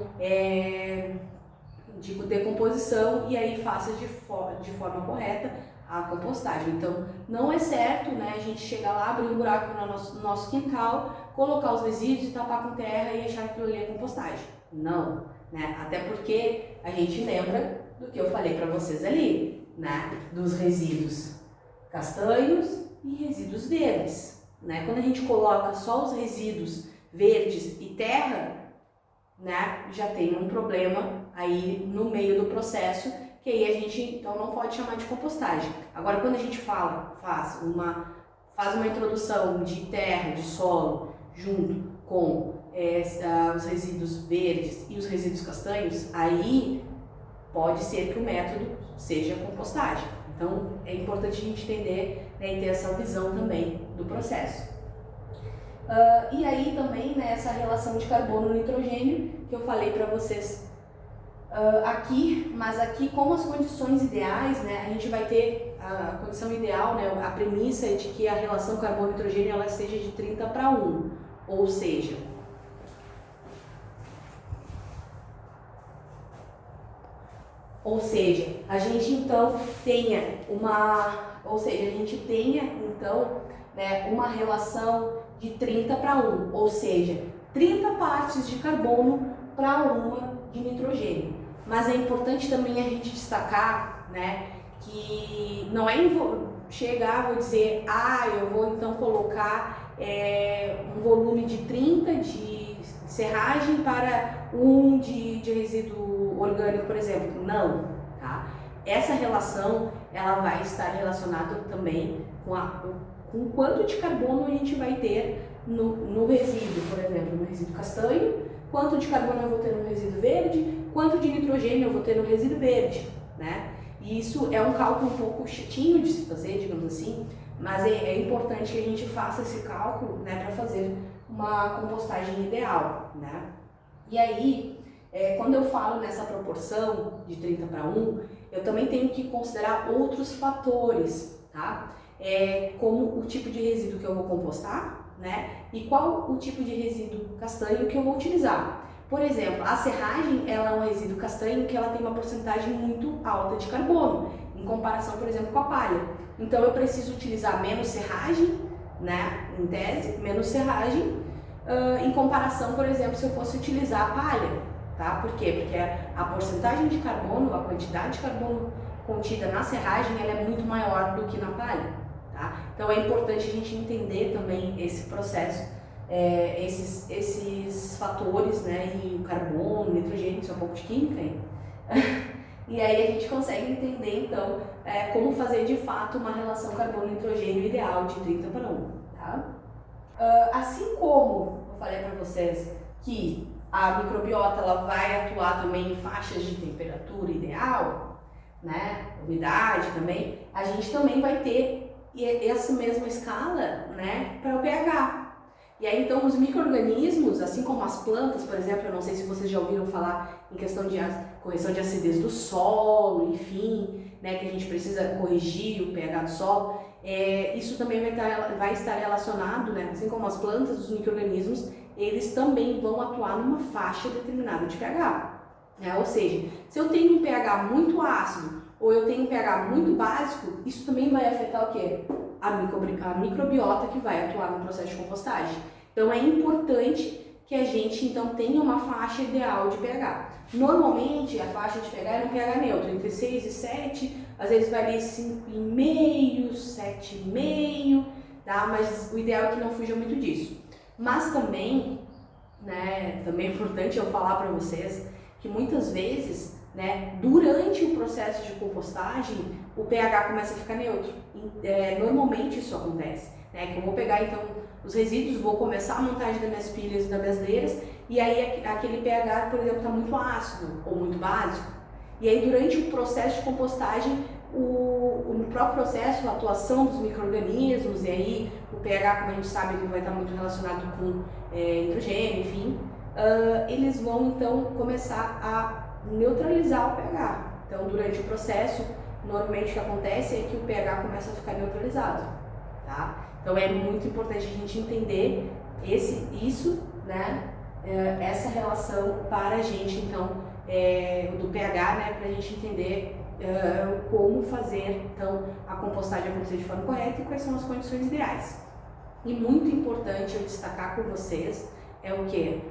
de decomposição e aí faça de forma correta a compostagem. Então não é certo, né, a gente chegar lá, abrir um buraco no nosso quintal, colocar os resíduos e tapar com terra e achar que aquilo ali é compostagem. Não, né? Até porque a gente lembra do que eu falei para vocês ali, né, dos resíduos castanhos e resíduos verdes, né? Quando a gente coloca só os resíduos verdes e terra, né, já tem um problema aí no meio do processo, que aí a gente então não pode chamar de compostagem. Agora, quando a gente faz uma introdução de terra, de solo, junto com os resíduos verdes e os resíduos castanhos, aí pode ser que o método seja compostagem. Então é importante a gente entender, né, e ter essa visão também do processo. E aí também, né, essa relação de carbono e nitrogênio que eu falei para vocês aqui, mas aqui como as condições ideais, né, a gente vai ter a condição ideal, né, a premissa é de que a relação carbono-nitrogênio ela seja de 30:1, ou seja, a gente então tenha né, uma relação de 30:1, ou seja, 30 partes de carbono para 1 de nitrogênio. Mas é importante também a gente destacar, né, que não é chegar, vou dizer, eu vou então colocar um volume de 30 de serragem para 1 de resíduo orgânico, por exemplo. Não, tá? Essa relação ela vai estar relacionada também com quanto de carbono a gente vai ter no resíduo, por exemplo, no resíduo castanho, quanto de carbono eu vou ter no resíduo verde, quanto de nitrogênio eu vou ter no resíduo verde, né? E isso é um cálculo um pouco chatinho de se fazer, digamos assim, mas é importante que a gente faça esse cálculo, né, para fazer uma compostagem ideal, né? E aí, quando eu falo nessa proporção de 30:1, eu também tenho que considerar outros fatores, tá? Como o tipo de resíduo que eu vou compostar, né? E qual o tipo de resíduo castanho que eu vou utilizar. Por exemplo, a serragem ela é um resíduo castanho que ela tem uma porcentagem muito alta de carbono, em comparação, por exemplo, com a palha. Então eu preciso utilizar menos serragem, né? Em tese, menos serragem, em comparação, por exemplo, se eu fosse utilizar a palha, tá? Por quê? Porque a porcentagem de carbono, a quantidade de carbono contida na serragem, ela é muito maior do que na palha, tá? Então é importante a gente entender também esse processo, esses fatores, né? E o carbono, o nitrogênio, isso é um pouco de química, hein? E aí a gente consegue entender, então, como fazer de fato uma relação carbono-nitrogênio ideal de 30:1, tá? Assim como eu falei para vocês que a microbiota ela vai atuar também em faixas de temperatura ideal, né, umidade também, a gente também vai ter essa mesma escala, né, para o pH. E aí então os micro-organismos, assim como as plantas, por exemplo, eu não sei se vocês já ouviram falar em questão de correção de acidez do solo, enfim, né, que a gente precisa corrigir o pH do solo, isso também vai estar relacionado, né, assim como as plantas, os micro-organismos, eles também vão atuar numa faixa determinada de pH. Ou seja, se eu tenho um pH muito ácido ou eu tenho um pH muito básico, isso também vai afetar o quê? A microbiota que vai atuar no processo de compostagem. Então é importante que a gente então tenha uma faixa ideal de pH. Normalmente a faixa de pH é um pH neutro, entre 6 e 7, às vezes varia 5,5, 7,5, tá? Mas o ideal é que não fuja muito disso. Mas também, né, também é importante eu falar para vocês que muitas vezes, né, durante o processo de compostagem, o pH começa a ficar neutro. Normalmente isso acontece, né, que eu vou pegar então os resíduos, vou começar a montagem das minhas pilhas e das minhas leiras, e aí aquele pH, por exemplo, está muito ácido ou muito básico. E aí durante o processo de compostagem, o próprio processo, a atuação dos micro-organismos, e aí o pH, como a gente sabe, ele vai estar muito relacionado com hidrogênio, enfim, eles vão então começar a neutralizar o pH. Então durante o processo, normalmente o que acontece é que o pH começa a ficar neutralizado, tá? Então é muito importante a gente entender isso, né? Essa relação para a gente então do pH, né? Para a gente entender como fazer então a compostagem acontecer de forma correta e quais são as condições ideais. E muito importante eu destacar com vocês é o que?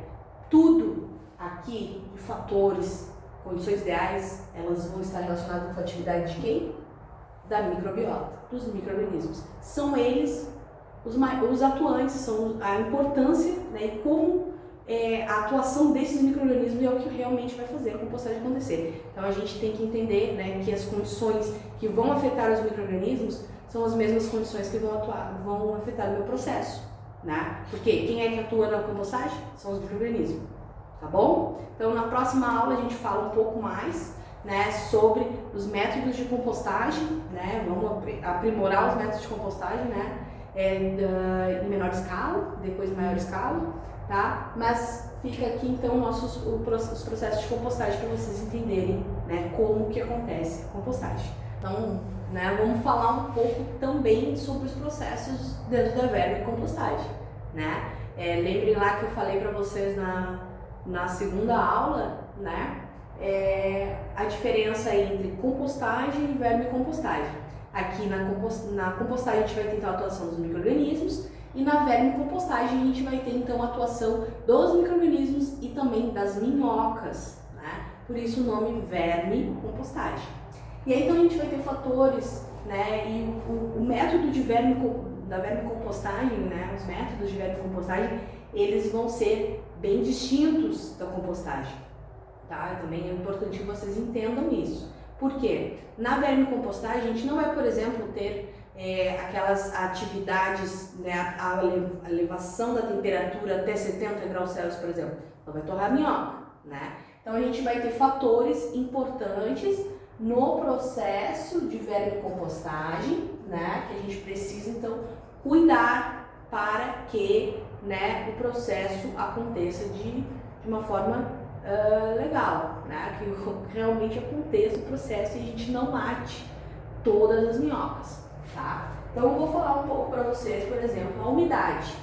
Tudo aqui de fatores, condições ideais, elas vão estar relacionadas com a atividade de quem? Da microbiota, dos micro-organismos. São eles os atuantes, são a importância, né, e como a atuação desses micro-organismos é o que realmente vai fazer a compostagem acontecer. Então a gente tem que entender, né, que as condições que vão afetar os micro-organismos são as mesmas condições que vão afetar o meu processo, né? Porque quem é que atua na compostagem? São os micro-organismos, tá bom? Então na próxima aula a gente fala um pouco mais, né, sobre os métodos de compostagem, né? Vamos aprimorar os métodos de compostagem, né? Em menor escala, depois em maior escala, tá? Mas fica aqui então os processos de compostagem para vocês entenderem, né, como que acontece a compostagem. Então, né, vamos falar um pouco também sobre os processos dentro da vermicompostagem, né? Lembrem lá que eu falei para vocês na segunda aula, né? A diferença entre compostagem e vermicompostagem. Aqui na compostagem a gente vai ter então a atuação dos micro-organismos e na vermicompostagem a gente vai ter então a atuação dos micro-organismos e também das minhocas, né? Por isso o nome vermicompostagem. E aí então a gente vai ter fatores, né? E o método da vermicompostagem, né? Os métodos de vermicompostagem, eles vão ser bem distintos da compostagem, tá? Também é importante que vocês entendam isso. Por quê? Na vermicompostagem a gente não vai, por exemplo, ter aquelas atividades, né, a elevação da temperatura até 70 graus Celsius, por exemplo, não vai torrar a minhoca, né? Então a gente vai ter fatores importantes no processo de vermicompostagem, né, que a gente precisa então cuidar para que, né, o processo aconteça de uma forma legal, né, que realmente aconteça o processo e a gente não mate todas as minhocas, tá? Então eu vou falar um pouco para vocês, por exemplo, a umidade,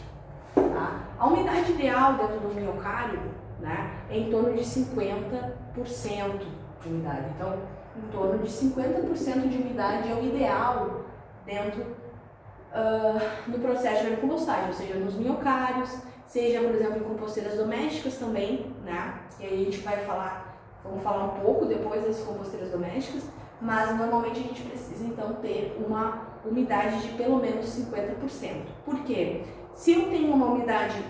tá? A umidade ideal dentro do minhocário, né, é em torno de 50% de umidade. Então, em torno de 50% de umidade é o ideal dentro do processo de vermicompostagem, ou seja, nos minhocários, seja, por exemplo, em composteiras domésticas também, né? E aí a gente vamos falar um pouco depois das composteiras domésticas, mas normalmente a gente precisa então ter uma umidade de pelo menos 50%. Por quê? Se eu tenho uma umidade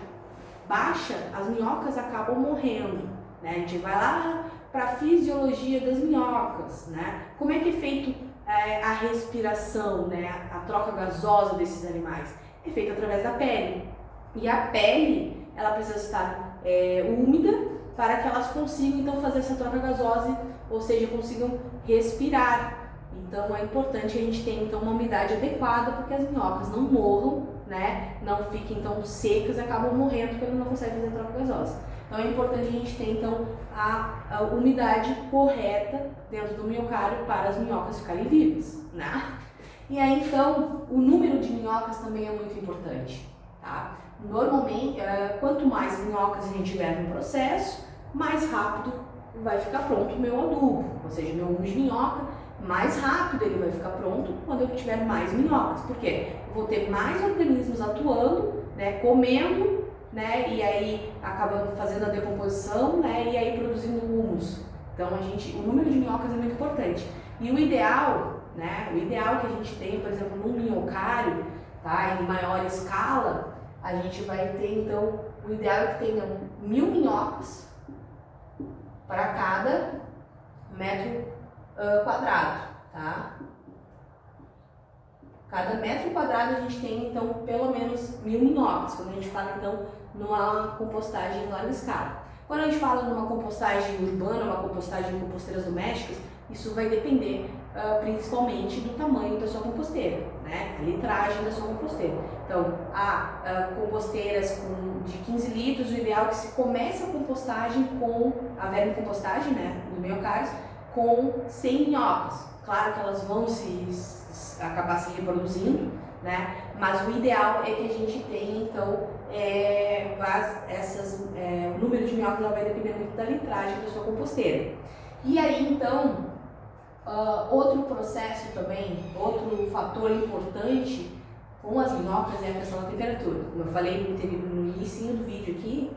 baixa, as minhocas acabam morrendo, né? A gente vai lá para a fisiologia das minhocas, né? Como é que é feito a respiração, né? A troca gasosa desses animais? É feita através da pele. E a pele, ela precisa estar úmida para que elas consigam então fazer essa troca gasosa, ou seja, consigam respirar. Então é importante a gente ter então uma umidade adequada para que as minhocas não morram, né? Não fiquem então secas e acabam morrendo porque elas não conseguem fazer troca gasosa. Então é importante a gente ter então a umidade correta dentro do miocárdio para as minhocas ficarem vivas, né? E aí então o número de minhocas também é muito importante, tá? Normalmente, quanto mais minhocas a gente tiver no processo, mais rápido vai ficar pronto o meu adubo, ou seja, meu humus de minhoca, mais rápido ele vai ficar pronto quando eu tiver mais minhocas, porque eu vou ter mais organismos atuando, né, comendo, né, e aí acabando fazendo a decomposição, né, e aí produzindo humus. Então o número de minhocas é muito importante. E o ideal, né, o ideal que a gente tem, por exemplo, no minhocário, tá, em maior escala, a gente vai ter então, o ideal é que tenham 1000 minhocas para cada metro quadrado, tá? Cada metro quadrado a gente tem então pelo menos 1000 minhocas, quando a gente fala então numa compostagem em larga escala. Quando a gente fala numa compostagem urbana, uma compostagem em composteiras domésticas, isso vai depender principalmente do tamanho da sua composteira, né? A litragem da sua composteira. Então, há composteiras de 15 litros, o ideal é que se comece a compostagem com a vermicompostagem, né, do miocárdio, com 100 minhocas. Claro que elas vão acabar se reproduzindo, né? Mas o ideal é que a gente tenha, então, o número de minhocas vai depender muito da litragem da sua composteira. E aí, então, outro processo também, outro fator importante com as minhocas é a questão da temperatura. Como eu falei no início do vídeo aqui,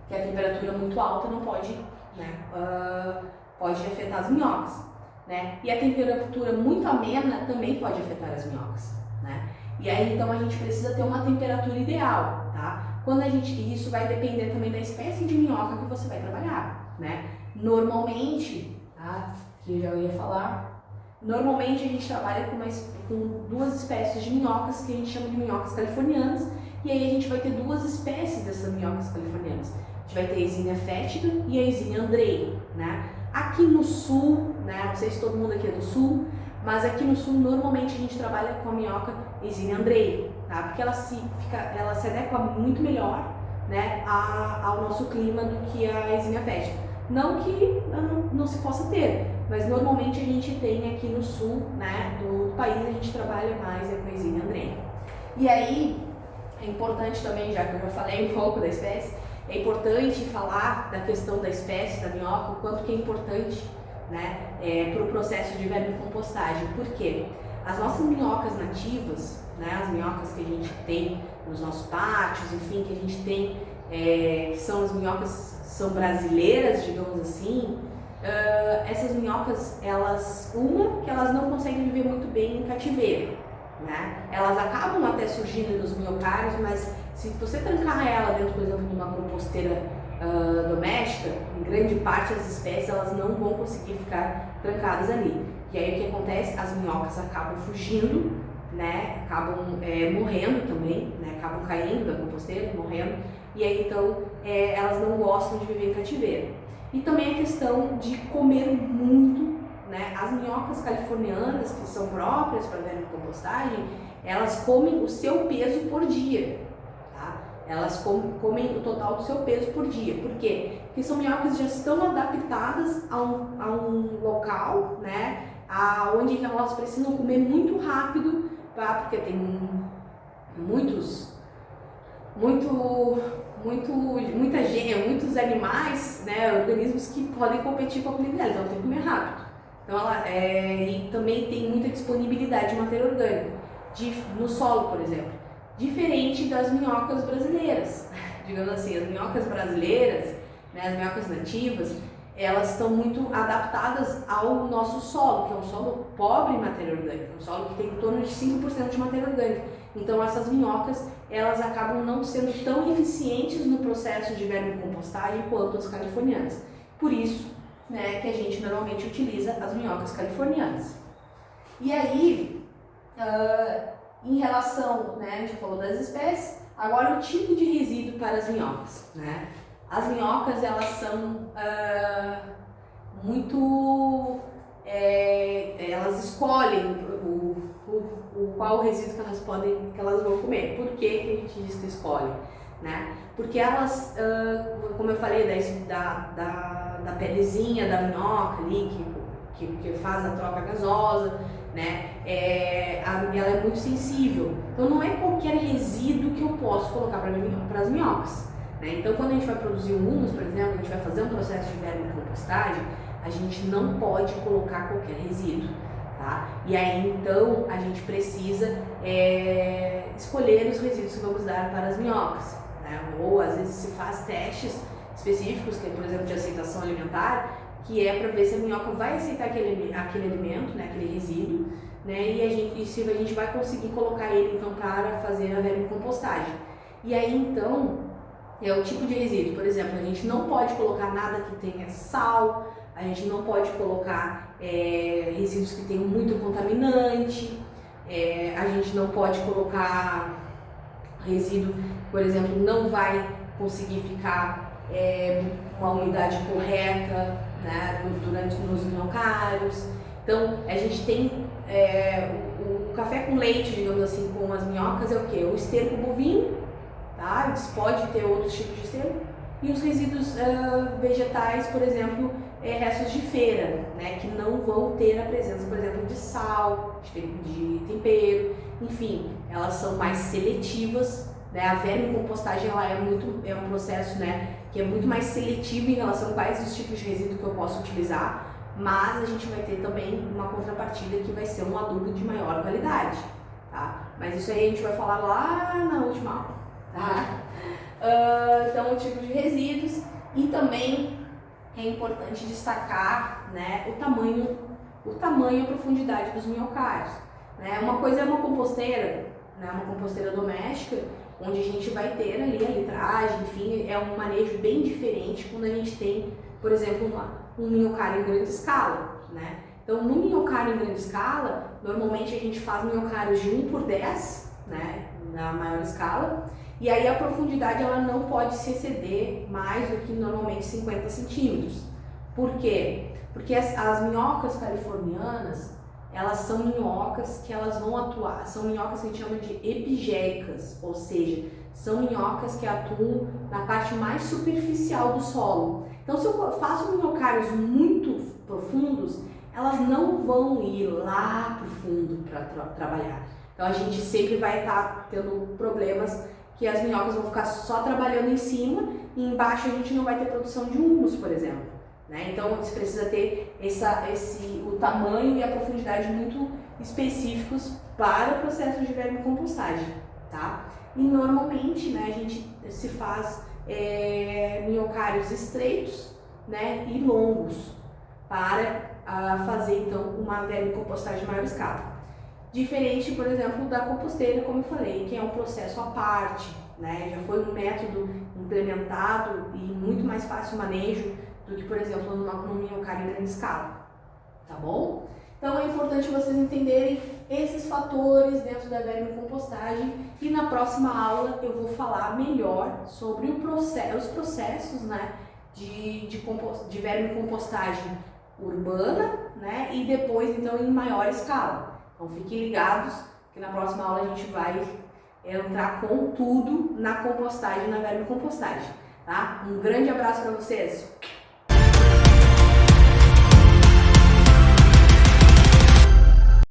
que a temperatura muito alta não pode, né, pode afetar as minhocas, né? E a temperatura muito amena também pode afetar as minhocas, né? E aí então a gente precisa ter uma temperatura ideal, tá? Isso vai depender também da espécie de minhoca que você vai trabalhar, né? Normalmente, tá? Que eu já ia falar. Normalmente a gente trabalha com duas espécies de minhocas que a gente chama de minhocas californianas, e aí a gente vai ter duas espécies dessas minhocas californianas. A gente vai ter a Eisenia fétida e a Eisenia andrei, né? Aqui no sul, né? Não sei se todo mundo aqui é do sul, mas aqui no sul normalmente a gente trabalha com a minhoca Eisenia andrei, tá? Porque ela se adequa muito melhor, né, ao nosso clima do que a Eisenia fétida. Não que não se possa ter, mas normalmente a gente tem aqui no sul, né, do país, a gente trabalha mais com a Eisenia andrei. E aí é importante também, já que eu já falei um pouco da espécie, é importante falar da questão da espécie da minhoca, o quanto que é importante, né, para o processo de vermicompostagem. Por quê? As nossas minhocas nativas, né, as minhocas que a gente tem nos nossos pátios, enfim, que a gente tem, que são as minhocas são brasileiras, digamos assim, essas minhocas, que elas não conseguem viver muito bem em cativeiro, né? Elas acabam até surgindo nos miocários, mas se você trancar ela dentro, por exemplo, de uma composteira doméstica, em grande parte das espécies elas não vão conseguir ficar trancadas ali. E aí o que acontece? As minhocas acabam fugindo, né? Acabam morrendo também, né? Acabam caindo da composteira, morrendo. E aí então elas não gostam de viver em cativeiro. E também a questão de comer muito, né? As minhocas californianas, que são próprias para vermicompostagem, elas comem o seu peso por dia, tá? Elas comem o total do seu peso por dia. Por quê? Porque são minhocas que já estão adaptadas a um local, né? Onde elas precisam comer muito rápido, tá? Porque tem muitos animais, né, organismos que podem competir com a comida delas, então tem que comer rápido. Então e também tem muita disponibilidade de matéria orgânica no solo, por exemplo, diferente das minhocas brasileiras. Digamos assim, as minhocas brasileiras, né, as minhocas nativas, elas estão muito adaptadas ao nosso solo, que é um solo pobre em matéria orgânica, um solo que tem em torno de 5% de matéria orgânica. Então essas minhocas, elas acabam não sendo tão eficientes no processo de vermicompostagem quanto as californianas. Por isso, né, que a gente normalmente utiliza as minhocas californianas. E aí, em relação, né, a gente falou das espécies, agora o tipo de resíduo para as minhocas, né? As minhocas, elas são muito elas escolhem qual o resíduo que elas vão comer. Por que a gente diz que escolhe? Né? Porque elas, como eu falei, da pelezinha da minhoca ali, que faz a troca gasosa, né? Ela é muito sensível. Então não é qualquer resíduo que eu posso colocar para as minhocas. Né? Então quando a gente vai produzir um humus, por exemplo, a gente vai fazer um processo de vermicompostagem, a gente não pode colocar qualquer resíduo. Tá? E aí então a gente precisa escolher os resíduos que vamos dar para as minhocas. Né? Ou às vezes se faz testes específicos, que é, por exemplo, de aceitação alimentar, que é para ver se a minhoca vai aceitar aquele alimento, né, aquele resíduo, né, e se a gente vai conseguir colocar ele então para fazer a vermicompostagem. E aí então é o tipo de resíduo, por exemplo, a gente não pode colocar nada que tenha sal, a gente não pode colocar resíduos que tenham muito contaminante, a gente não pode colocar resíduo, por exemplo, não vai conseguir ficar uma umidade correta, né, durante nos minhocários. Então a gente tem o café com leite, digamos assim, com as minhocas é o que? O esterco bovino, tá? Pode ter outros tipos de esterco, e os resíduos vegetais, por exemplo, restos de feira, né, que não vão ter a presença, por exemplo, de sal, de tempero, enfim, elas são mais seletivas. Né? A vermicompostagem ela é um processo, né, que é muito mais seletivo em relação a quais os tipos de resíduo que eu posso utilizar, mas a gente vai ter também uma contrapartida que vai ser um adubo de maior qualidade, tá? Mas isso aí a gente vai falar lá na última aula, tá? Então, o tipo de resíduos, e também é importante destacar, né, o tamanho e a profundidade dos minhocários. Né? Uma coisa é uma composteira, né, uma composteira doméstica, onde a gente vai ter ali a litragem, enfim, é um manejo bem diferente quando a gente tem, por exemplo, um minhocário em grande escala, né? Então, no minhocário em grande escala, normalmente a gente faz minhocários de 1/10, né, na maior escala, e aí a profundidade ela não pode se exceder mais do que normalmente 50 centímetros. Por quê? Porque as minhocas californianas, elas são minhocas que elas vão atuar, são minhocas que a gente chama de epigéicas, ou seja, são minhocas que atuam na parte mais superficial do solo. Então, se eu faço minhocários muito profundos, elas não vão ir lá para o fundo para trabalhar. Então, a gente sempre vai estar tendo problemas que as minhocas vão ficar só trabalhando em cima e embaixo a gente não vai ter produção de humus, por exemplo. Né? Então você precisa ter o tamanho e a profundidade muito específicos para o processo de vermicompostagem, tá? E normalmente, né, a gente se faz minhocários estreitos, né, e longos para fazer então uma vermicompostagem em maior escala. Diferente, por exemplo, da composteira, como eu falei, que é um processo à parte, né? Já foi um método implementado e muito mais fácil manejo do que, por exemplo, num minhocário em grande escala, tá bom? Então é importante vocês entenderem esses fatores dentro da vermicompostagem, e na próxima aula eu vou falar melhor sobre os processos, né, de vermicompostagem urbana, né, e depois então em maior escala. Então fiquem ligados que na próxima aula a gente vai entrar com tudo na compostagem, na vermicompostagem, tá? Um grande abraço para vocês!